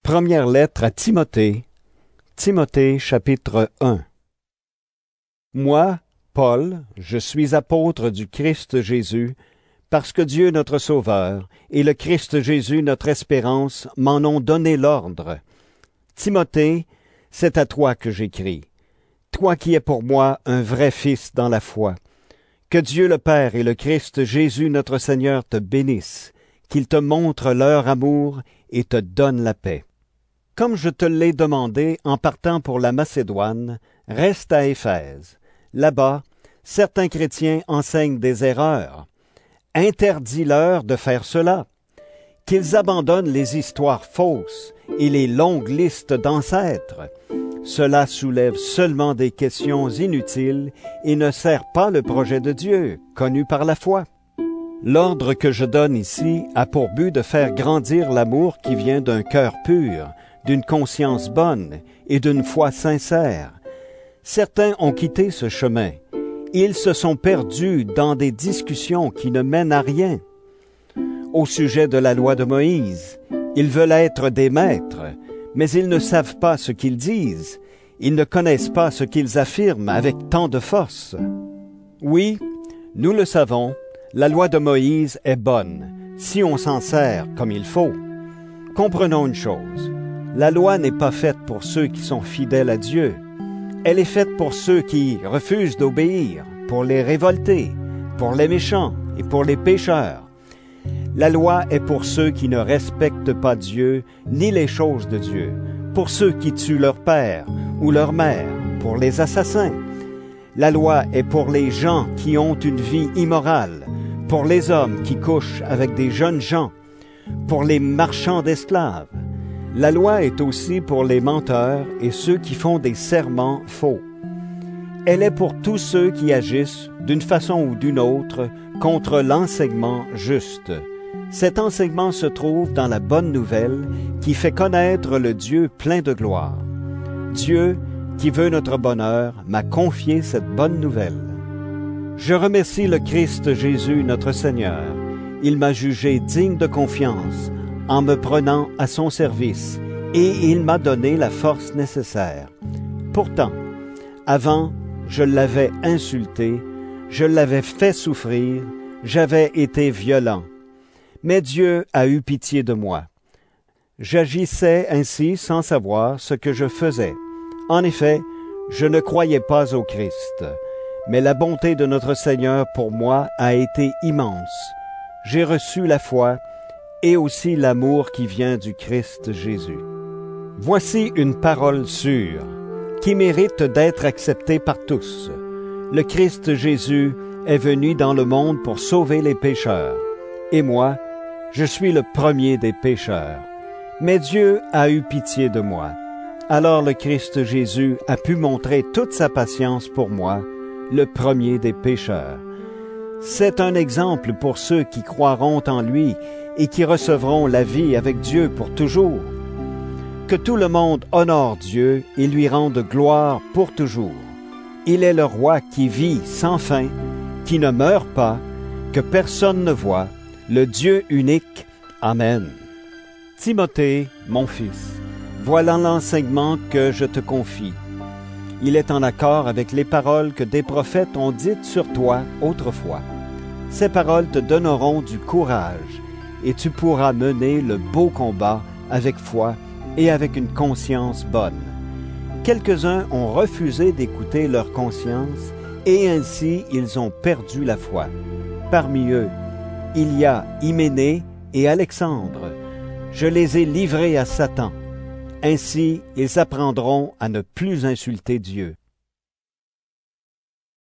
Première lettre à Timothée. Timothée, chapitre 1. Moi, Paul, je suis apôtre du Christ Jésus, parce que Dieu notre Sauveur et le Christ Jésus notre espérance m'en ont donné l'ordre. Timothée, c'est à toi que j'écris, toi qui es pour moi un vrai fils dans la foi. Que Dieu le Père et le Christ Jésus notre Seigneur te bénissent, qu'ils te montrent leur amour et te donnent la paix. Comme je te l'ai demandé en partant pour la Macédoine, reste à Éphèse. Là-bas, certains chrétiens enseignent des erreurs. Interdis-leur de faire cela. Qu'ils abandonnent les histoires fausses et les longues listes d'ancêtres. Cela soulève seulement des questions inutiles et ne sert pas le projet de Dieu, connu par la foi. L'ordre que je donne ici a pour but de faire grandir l'amour qui vient d'un cœur pur, d'une conscience bonne et d'une foi sincère. Certains ont quitté ce chemin. Ils se sont perdus dans des discussions qui ne mènent à rien. Au sujet de la loi de Moïse, ils veulent être des maîtres, mais ils ne savent pas ce qu'ils disent. Ils ne connaissent pas ce qu'ils affirment avec tant de force. Oui, nous le savons, la loi de Moïse est bonne, si on s'en sert comme il faut. Comprenons une chose. La loi n'est pas faite pour ceux qui sont fidèles à Dieu. Elle est faite pour ceux qui refusent d'obéir, pour les révoltés, pour les méchants et pour les pécheurs. La loi est pour ceux qui ne respectent pas Dieu ni les choses de Dieu, pour ceux qui tuent leur père ou leur mère, pour les assassins. La loi est pour les gens qui ont une vie immorale, pour les hommes qui couchent avec des jeunes gens, pour les marchands d'esclaves. La loi est aussi pour les menteurs et ceux qui font des serments faux. Elle est pour tous ceux qui agissent, d'une façon ou d'une autre, contre l'enseignement juste. Cet enseignement se trouve dans la bonne nouvelle qui fait connaître le Dieu plein de gloire. Dieu, qui veut notre bonheur, m'a confié cette bonne nouvelle. Je remercie le Christ Jésus, notre Seigneur. Il m'a jugé digne de confiance en me prenant à son service, et il m'a donné la force nécessaire. Pourtant, avant, je l'avais insulté, je l'avais fait souffrir, j'avais été violent. Mais Dieu a eu pitié de moi. J'agissais ainsi sans savoir ce que je faisais. En effet, je ne croyais pas au Christ, mais la bonté de notre Seigneur pour moi a été immense. J'ai reçu la foi et aussi l'amour qui vient du Christ Jésus. Voici une parole sûre, qui mérite d'être acceptée par tous. Le Christ Jésus est venu dans le monde pour sauver les pécheurs. Et moi, je suis le premier des pécheurs. Mais Dieu a eu pitié de moi. Alors le Christ Jésus a pu montrer toute sa patience pour moi, le premier des pécheurs. C'est un exemple pour ceux qui croiront en lui et qui recevront la vie avec Dieu pour toujours. Que tout le monde honore Dieu et lui rende gloire pour toujours. Il est le roi qui vit sans fin, qui ne meurt pas, que personne ne voit, le Dieu unique. Amen. Timothée, mon fils, voilà l'enseignement que je te confie. Il est en accord avec les paroles que des prophètes ont dites sur toi autrefois. Ces paroles te donneront du courage, et tu pourras mener le beau combat avec foi et avec une conscience bonne. Quelques-uns ont refusé d'écouter leur conscience, et ainsi ils ont perdu la foi. Parmi eux, il y a Hyménée et Alexandre. Je les ai livrés à Satan. Ainsi, ils apprendront à ne plus insulter Dieu.